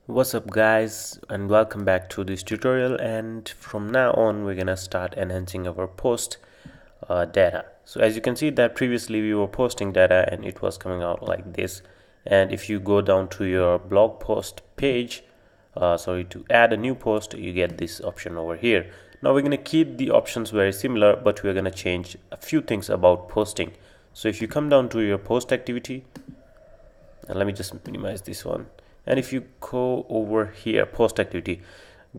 What's up guys, and welcome back to this tutorial. And from now on we're gonna start enhancing our post data. So as you can see that previously we were posting data and it was coming out like this, and if you go down to your blog post page, to add a new post, you get this option over here. Now we're gonna keep the options very similar, but we're gonna change a few things about posting. So if you come down to your post activity, and let me just minimize this one, and if you go over here post activity,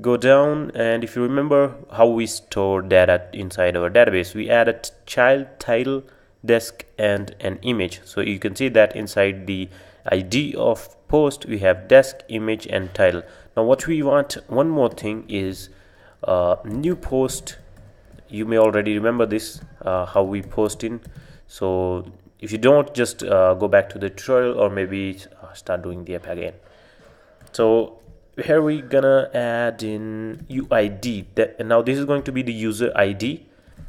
go down, and if you remember how we store data inside our database, we add a child, title, desk, and an image. So you can see that inside the ID of post we have desk, image, and title. Now what we want, one more thing, is new post. You may already remember this, how we post in. So if you don't, just go back to the tutorial, or maybe start doing the app again. So here we're gonna add in UID, and now this is going to be the user ID,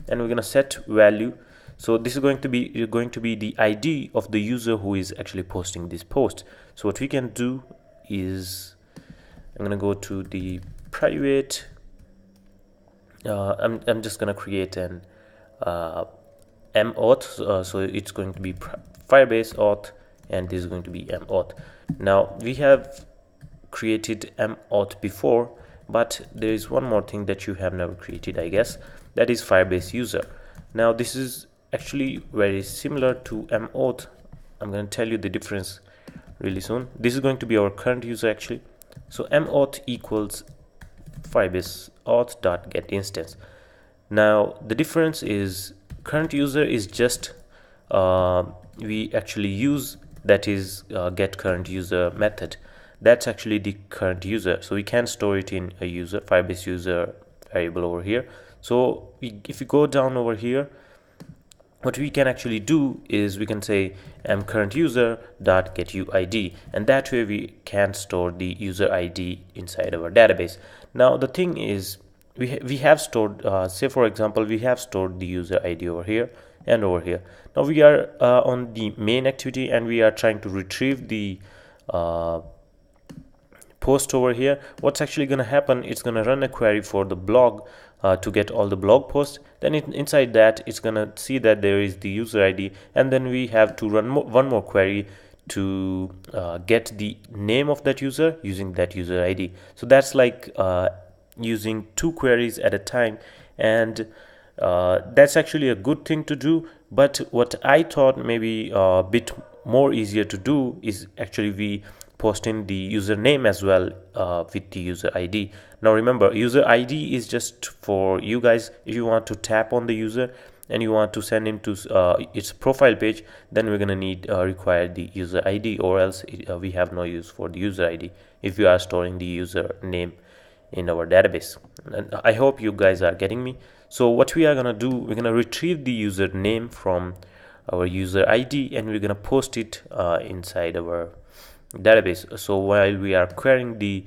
and we're gonna set value. So this is going to be the ID of the user who is actually posting this post. So what we can do is, I'm gonna go to the private. I'm just gonna create an mauth, so it's going to be Firebase auth, and this is going to be mauth. Now we have created mauth before, but there is one more thing that you have never created, I guess. That is Firebase user. Now this is actually very similar to mauth. I'm going to tell you the difference really soon. This is going to be our current user actually. So mauth equals Firebase auth.getInstance. Now the difference is, current user is just we actually use, that is get current user method. That's actually the current user, so we can store it in a user Firebase user variable over here. So if you go down over here, what we can actually do is we can say current user dot get uid, and that way we can store the user ID inside our database. Now the thing is, we have stored, say for example, we have stored the user ID over here and over here. Now we are on the main activity, and we are trying to retrieve the post over here. What's actually going to happen, it's going to run a query for the blog to get all the blog posts. Then inside that, it's going to see that there is the user ID, and then we have to run one more query to get the name of that user using that user ID. So that's like using two queries at a time, and that's actually a good thing to do. But what I thought maybe a bit more easier to do is actually we post in the username as well with the user ID. Now remember, user ID is just for you guys. If you want to tap on the user and you want to send him to its profile page, then we're gonna need require the user ID, or else we have no use for the user ID if you are storing the user name in our database. And I hope you guys are getting me. So what we are gonna do, we're gonna retrieve the user name from our user ID, and we're gonna post it inside our database. So while we are querying the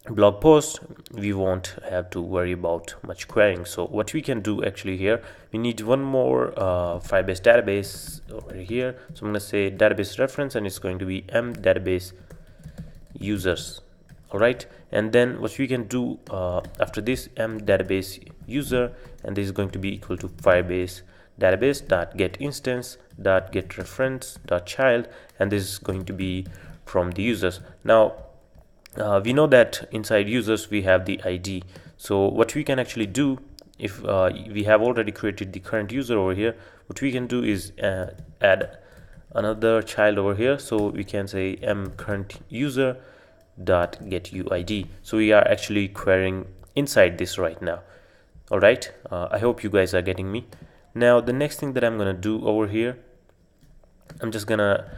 blog post, we won't have to worry about much querying. So what we can do actually here, we need one more Firebase database over here. So I'm going to say database reference, and it's going to be database users. All right, and then what we can do after this, database user, and this is going to be equal to Firebase database dot get instance dot get reference dot child, and this is going to be from the users. Now we know that inside users we have the ID. So what we can actually do, if we have already created the current user over here, what we can do is add another child over here. So we can say current user dot get uid. So we are actually querying inside this right now. All right, I hope you guys are getting me. Now the next thing that I'm gonna do over here, I'm just gonna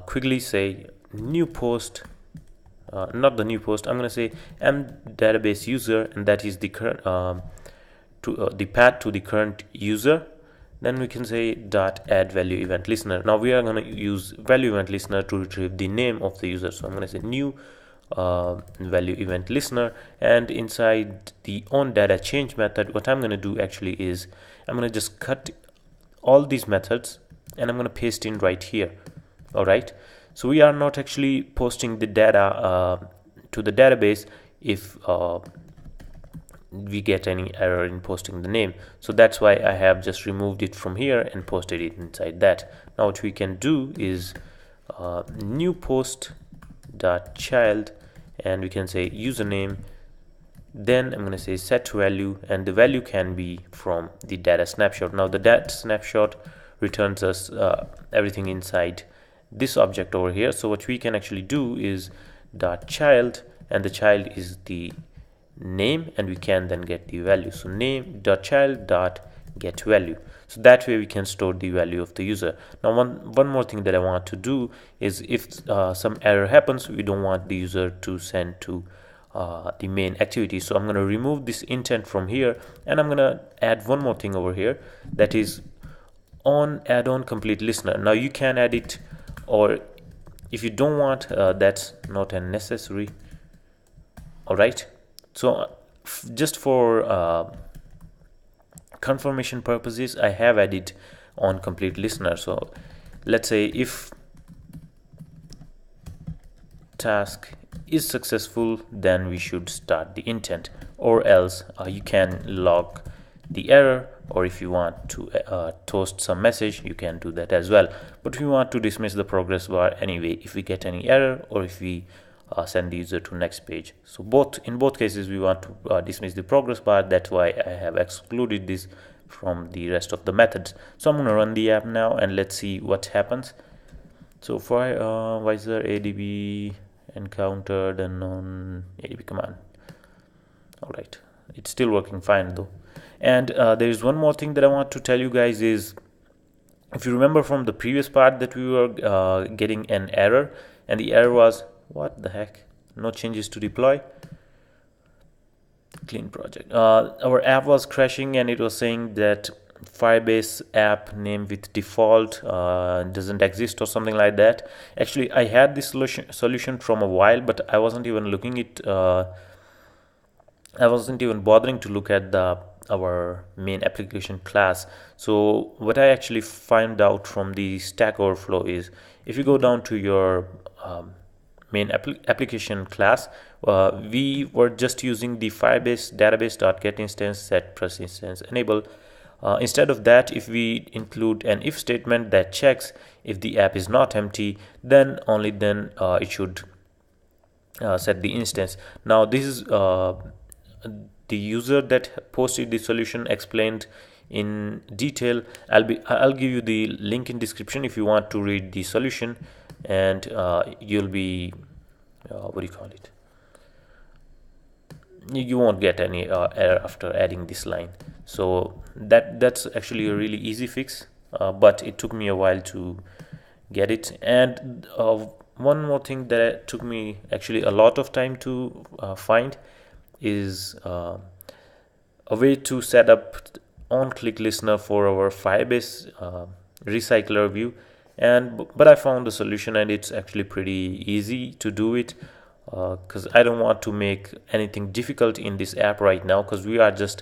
quickly say new post, not the new post, I'm gonna say database user, and that is the current the path to the current user. Then we can say dot add value event listener. Now we are gonna use value event listener to retrieve the name of the user. So I'm gonna say new value event listener, and inside the on data change method, what I'm going to do actually is I'm going to just cut all these methods and I'm going to paste in right here. All right, So we are not actually posting the data to the database if we get any error in posting the name. So that's why I have just removed it from here and posted it inside that. Now what we can do is new post dot child, and we can say username. Then I'm going to say set value, and the value can be from the data snapshot. Now the data snapshot returns us everything inside this object over here. So what we can actually do is dot child, and the child is the name, and we can then get the value. So name dot child dot get value. So that way we can store the value of the user. Now one more thing that I want to do is, if some error happens, we don't want the user to send to the main activity. So I'm going to remove this intent from here, and I'm going to add one more thing over here, that is on add-on complete listener. Now you can add it, or if you don't want, that's not a necessary. All right, so just for confirmation purposes, I have added on complete listener. So let's say if task is successful, then we should start the intent, or else you can log the error, or if you want to toast some message, you can do that as well. But we want to dismiss the progress bar anyway if we get any error, or if we send the user to next page. So in both cases we want to dismiss the progress bar. That's why I have excluded this from the rest of the methods. So I'm going to run the app now, and let's see what happens. So for visor adb encountered and on adb command. All right, it's still working fine though. And there is one more thing that I want to tell you guys is, if you remember from the previous part that we were getting an error, and the error was, what the heck, no changes to deploy, clean project. Our app was crashing, and it was saying that Firebase app name with default doesn't exist, or something like that. Actually, I had this solution from a while, but I wasn't even looking it. I wasn't even bothering to look at our main application class. So what I actually find out from the Stack Overflow is, if you go down to your main application class, we were just using the Firebase database.get instance set press instance enable. Instead of that, if we include an if statement that checks if the app is not empty, then only then it should set the instance. Now this is the user that posted the solution explained in detail. I'll give you the link in description if you want to read the solution, and you'll be what do you call it, you won't get any error after adding this line. So that's actually a really easy fix, but it took me a while to get it. And one more thing that took me actually a lot of time to find is a way to set up on-click listener for our Firebase recycler view. But I found the solution, and it's actually pretty easy to do it, because I don't want to make anything difficult in this app right now, because we are just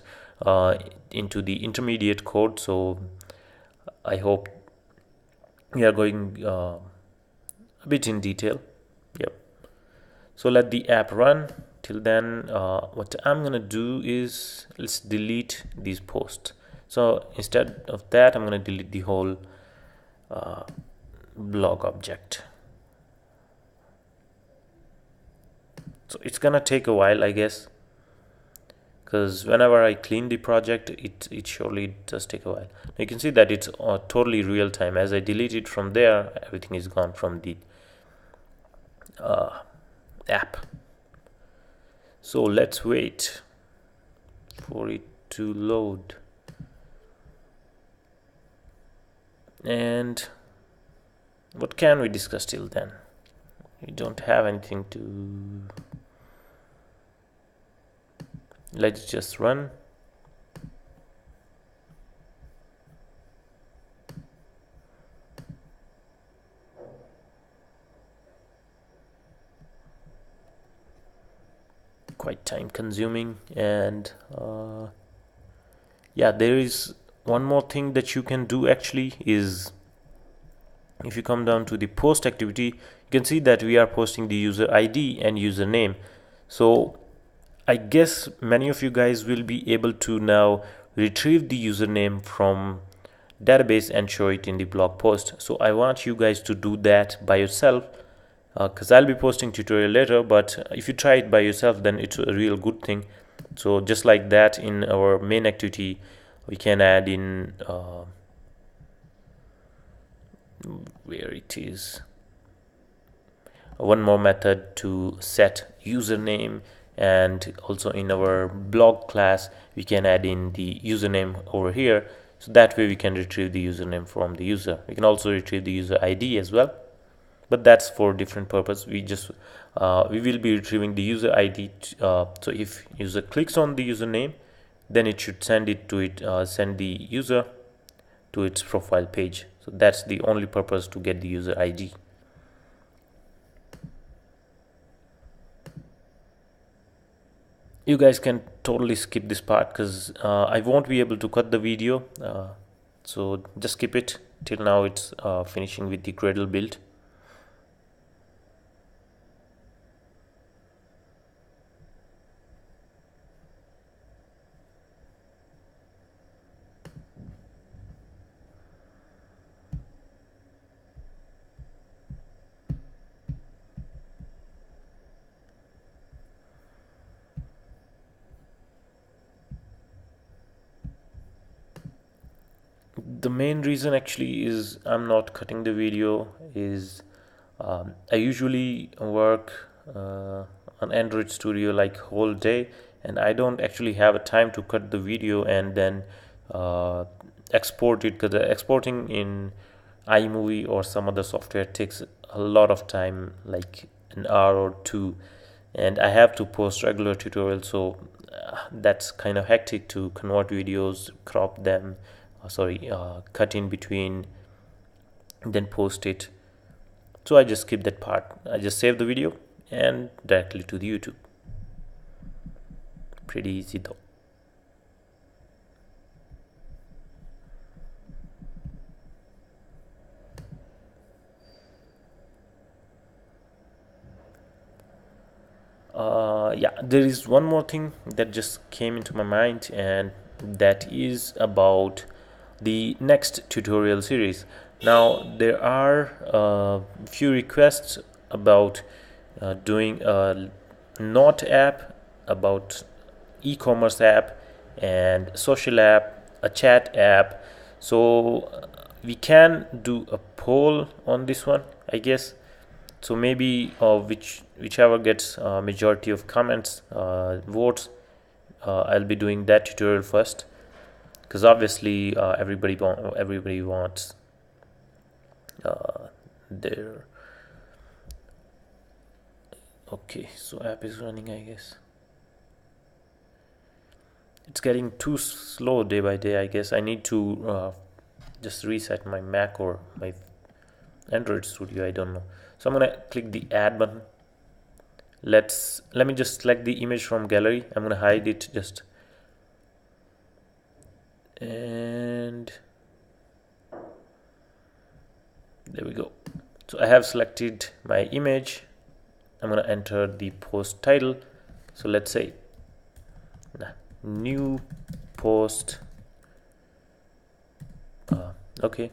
into the intermediate code. So I hope we are going a bit in detail. Yep. So let the app run. Till then, what I'm gonna do is, let's delete these posts. So instead of that, I'm gonna delete the whole blog object. So it's gonna take a while, I guess, because whenever I clean the project, it surely does take a while. You can see that it's totally real time. As I delete it from there, everything is gone from the app. So let's wait for it to load. And what can we discuss till then? We don't have anything to. Let's just run. Quite time consuming. And yeah, there is one more thing that you can do actually, is if you come down to the post activity, you can see that we are posting the user ID and username. So I guess many of you guys will be able to now retrieve the username from database and show it in the blog post. So I want you guys to do that by yourself, because I'll be posting tutorial later, but if you try it by yourself, then it's a real good thing. So just like that, in our main activity we can add in where it is, one more method to set username, and also in our blog class we can add in the username over here, so that way we can retrieve the username from the user. We can also retrieve the user ID as well, but that's for different purpose. We will be retrieving the user ID. So if user clicks on the username, then it should send the user to its profile page. So that's the only purpose to get the user ID. You guys can totally skip this part because I won't be able to cut the video, so just skip it till now. It's finishing with the Gradle build. The main reason actually is I'm not cutting the video is I usually work on Android Studio like whole day, and I don't actually have a time to cut the video and then export it, because exporting in iMovie or some other software takes a lot of time, like an hour or two, and I have to post regular tutorials, so that's kind of hectic to convert videos, crop them, cut in between, then post it. So I just skip that part. I just save the video and directly to the YouTube. Pretty easy though. Yeah, there is one more thing that just came into my mind, and that is about the next tutorial series. Now there are a few requests about doing a note app, about e-commerce app, and social app, a chat app. So we can do a poll on this one, I guess. So maybe whichever gets majority of comments, votes, I'll be doing that tutorial first, because obviously everybody wants their. Okay, so app is running, I guess. It's getting too slow day by day, I guess. I need to just reset my Mac or my Android Studio, I don't know. So I'm gonna click the add button. Let me just select the image from gallery. I'm gonna hide it just, and there we go. So I have selected my image. I'm gonna enter the post title. So let's say new post. Okay,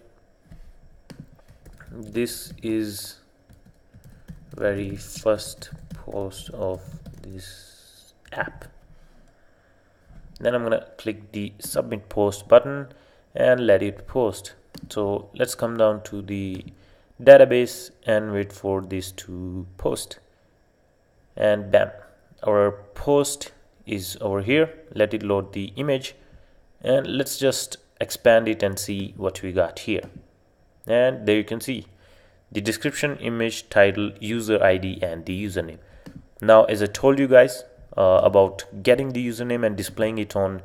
this is very first post of this app. Then I'm gonna click the submit post button and let it post. So let's come down to the database and wait for this to post, and bam, our post is over here. Let it load the image, and let's just expand it and see what we got here. And there you can see the description, image, title, user ID, and the username. Now, as I told you guys about getting the username and displaying it on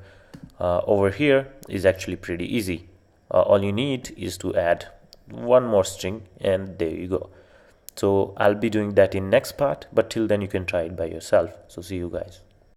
over here is actually pretty easy. All you need is to add one more string, and there you go. So I'll be doing that in next part, but till then you can try it by yourself. So see you guys.